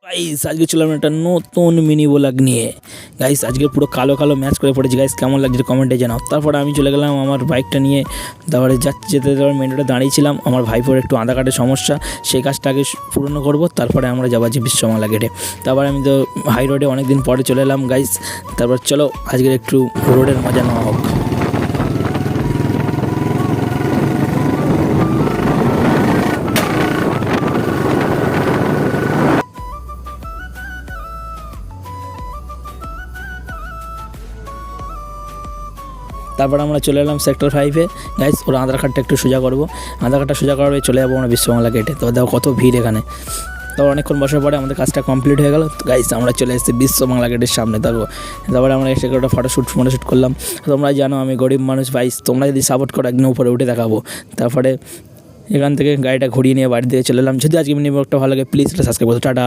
Guys আজকে চললাম একটা নতুন মিনি ব্লগ নিয়ে। গাইস আজকে পুরো কালো কালো ম্যাচ করে পড়েছি। গাইস কেমন লাগছে কমেন্টে জানাও। তারপরে আমি চলে গেলাম আমার বাইকটা নিয়ে, তারপরে যেতে মেন রোডে দাঁড়িয়েছিলাম। আমার ভাইপোর একটু আধার কার্ডের সমস্যা, সেই কাজটা আগে পূরণ করবো, তারপরে আমরা যাবো যে বিশ্ববাংলা গেটে। তারপরে আমি তো হাই রোডে অনেকদিন পরে চলে এলাম গাইস। তারপর চলো আজকের একটু রোডের মজা নেওয়া হোক। তারপর আমরা চলে এলাম সেক্টর 5-এ। গাইস ওর আধার কার্ডটা একটু সোজা করবো, আধার কার্ডটা সোজা করার চলে যাবো আমরা বিশ্ববাংলা গেটে। তো দেখো কত ভিড় এখানে। তো অনেকক্ষণ বসার পরে আমাদের কাজটা কমপ্লিট হয়ে গেল। তো গাইস আমরা চলে এসেছি বিশ্ববাংলা গেটের সামনে। তারপরে আমরা এসে একটা ফটোশ্যুট করলাম। তোমরা জানো আমি গরিব মানুষ ভাইস, তোমরা যদি সাপোর্ট করো একদিন উপরে উঠে দেখাবো। তারপরে এখান থেকে গাড়িটা ঘুরিয়ে নিয়ে বাড়ি দিয়ে চলে এলাম। যদি আজকে মিনি ব্লগটা ভালো লাগে প্লিজ সাবস্ক্রাইব করো। টাটা।